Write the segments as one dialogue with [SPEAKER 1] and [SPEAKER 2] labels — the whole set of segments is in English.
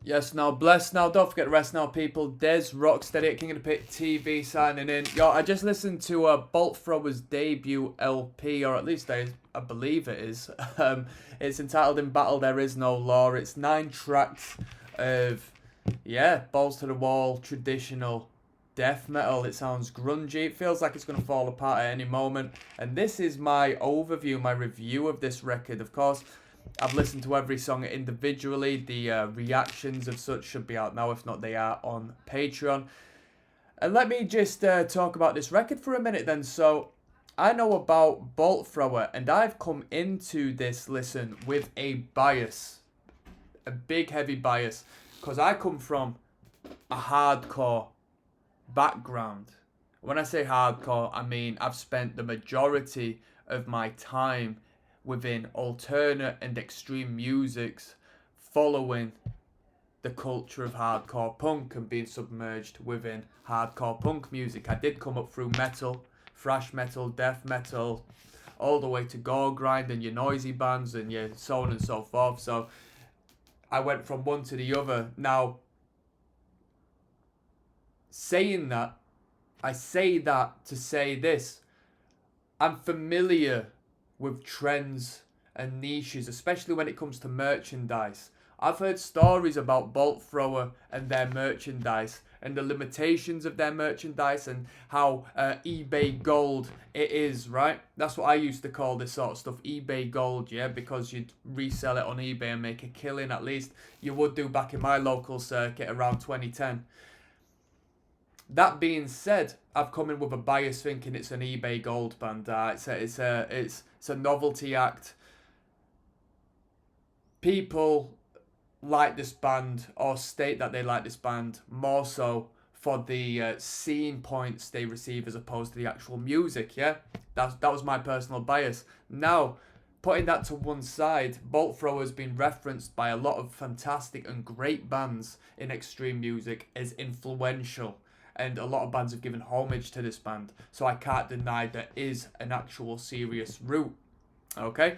[SPEAKER 1] Yes, now bless now. Don't forget to rest now, people. Dezrocksteady at King of the Pit TV signing in. Yo, I just listened to Bolt Thrower's debut LP, or at least I believe it is. It's entitled "In Battle There Is No Law." It's 9 tracks of balls to the wall, traditional death metal. It sounds grungy. It feels like it's going to fall apart at any moment. And this is my overview, my review of this record. Of course, I've listened to every song individually. The reactions of such should be out now. If not, they are on Patreon. And let me just talk about this record for a minute then. So, I know about Bolt Thrower, and I've come into this listen with a bias. A big, heavy bias. Because I come from a hardcore background. When I say hardcore, I mean I've spent the majority of my time within alternate and extreme musics, following the culture of hardcore punk and being submerged within hardcore punk music. I did come up through metal, thrash metal, death metal, all the way to gore grind and your noisy bands and your so on and so forth. So I went from one to the other. Now, saying that, I say that to say this. I'm familiar with trends and niches, especially when it comes to merchandise. I've heard stories about Bolt Thrower and their merchandise and the limitations of their merchandise and how eBay gold it is, right? That's what I used to call this sort of stuff, eBay gold, yeah, because you'd resell it on eBay and make a killing. At least you would do back in my local circuit around 2010. That being said, I've come in with a bias thinking it's an eBay gold band. It's a novelty act. People like this band or state that they like this band more so for the scene points they receive as opposed to the actual music. Yeah, that was my personal bias. Now, putting that to one side, Bolt Thrower has been referenced by a lot of fantastic and great bands in extreme music as influential. And a lot of bands have given homage to this band. So I can't deny there is an actual serious root. Okay?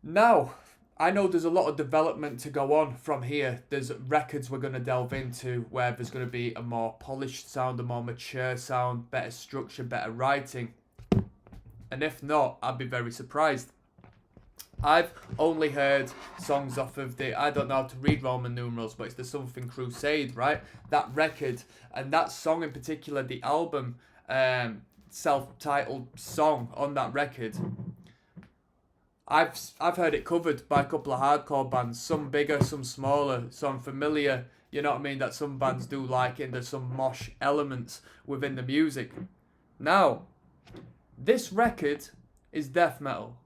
[SPEAKER 1] Now, I know there's a lot of development to go on from here. There's records we're going to delve into where there's going to be a more polished sound, a more mature sound, better structure, better writing. And if not, I'd be very surprised. I've only heard songs off of I don't know how to read Roman numerals, but it's the Something Crusade, right? That record, and that song in particular, the album, self-titled song on that record, I've heard it covered by a couple of hardcore bands, some bigger, some smaller, so I'm familiar, you know what I mean, that some bands do like it, and there's some mosh elements within the music. Now, this record is death metal.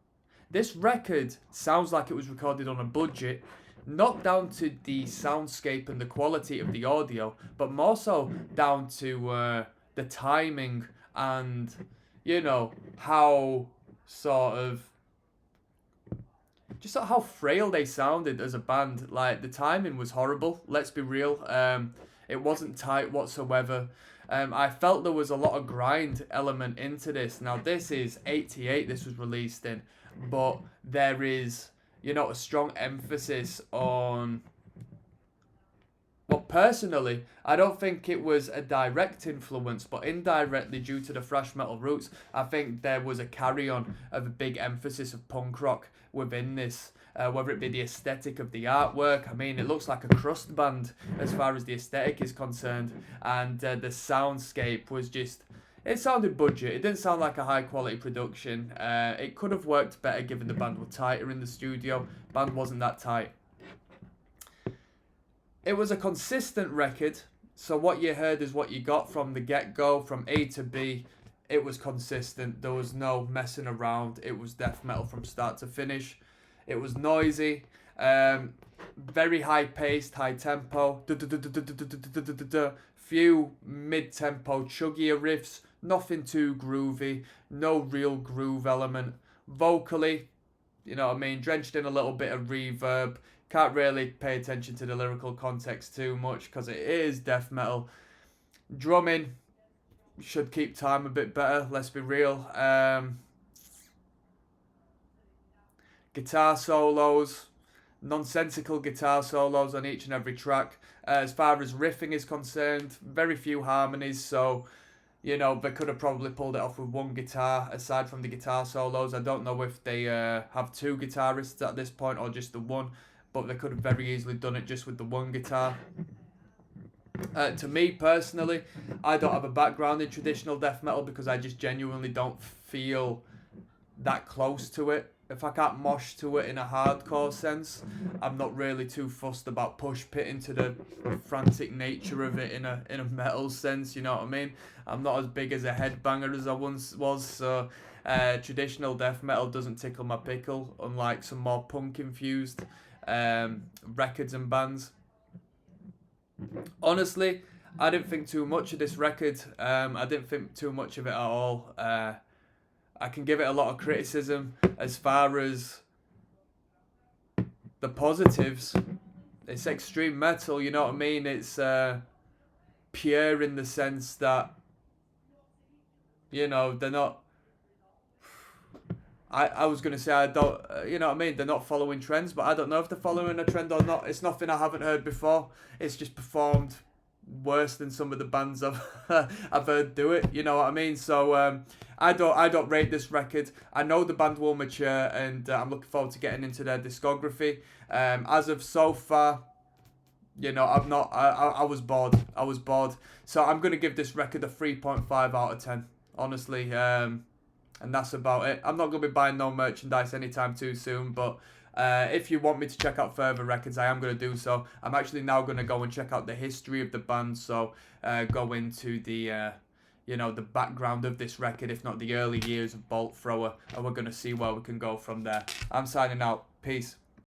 [SPEAKER 1] This record sounds like it was recorded on a budget, not down to the soundscape and the quality of the audio, but more so down to the timing and, you know, how how frail they sounded as a band. Like, the timing was horrible, let's be real. It wasn't tight whatsoever. I felt there was a lot of grind element into this. Now, this is 88, this was released in. But there is, you know, a strong emphasis on... Well, personally, I don't think it was a direct influence, but indirectly due to the thrash metal roots, I think there was a carry-on of a big emphasis of punk rock within this. Whether it be the aesthetic of the artwork, I mean, it looks like a crust band as far as the aesthetic is concerned. And the soundscape was just... It sounded budget. It didn't sound like a high quality production. It could have worked better given the band were tighter in the studio. Band wasn't that tight. It was a consistent record. So what you heard is what you got from the get-go, from A to B. It was consistent. There was no messing around. It was death metal from start to finish. It was noisy. Very high-paced, high-tempo. Few mid-tempo chuggier riffs. Nothing too groovy, no real groove element. Vocally, you know what I mean, drenched in a little bit of reverb. Can't really pay attention to the lyrical context too much because it is death metal. Drumming should keep time a bit better, let's be real. Guitar solos, nonsensical guitar solos on each and every track. As far as riffing is concerned, very few harmonies, so you know, they could have probably pulled it off with one guitar aside from the guitar solos. I don't know if they have two guitarists at this point or just the one, but they could have very easily done it just with the one guitar. To me personally, I don't have a background in traditional death metal because I just genuinely don't feel that close to it. If I can't mosh to it in a hardcore sense, I'm not really too fussed about push pitting to the frantic nature of it in a metal sense. You know what I mean? I'm not as big as a headbanger as I once was, so traditional death metal doesn't tickle my pickle. Unlike some more punk infused records and bands. Honestly, I didn't think too much of this record. I didn't think too much of it at all. I can give it a lot of criticism as far as the positives. It's extreme metal, you know what I mean? It's pure in the sense that, you know, they're not. I was going to say, I don't, you know what I mean? They're not following trends, but I don't know if they're following a trend or not. It's nothing I haven't heard before. It's just performed worse than some of the bands I've I've heard do it. You know what I mean? So I don't rate this record. I know the band will mature, and I'm looking forward to getting into their discography. As of so far, you know, I'm not. I was bored. I was bored. So I'm gonna give this record a 3.5 out of 10. Honestly, and that's about it. I'm not gonna be buying no merchandise anytime too soon, but. If you want me to check out further records, I am going to do so. I'm actually now going to go and check out the history of the band, so go into the, you know, the background of this record, if not the early years of Bolt Thrower, and we're going to see where we can go from there. I'm signing out. Peace.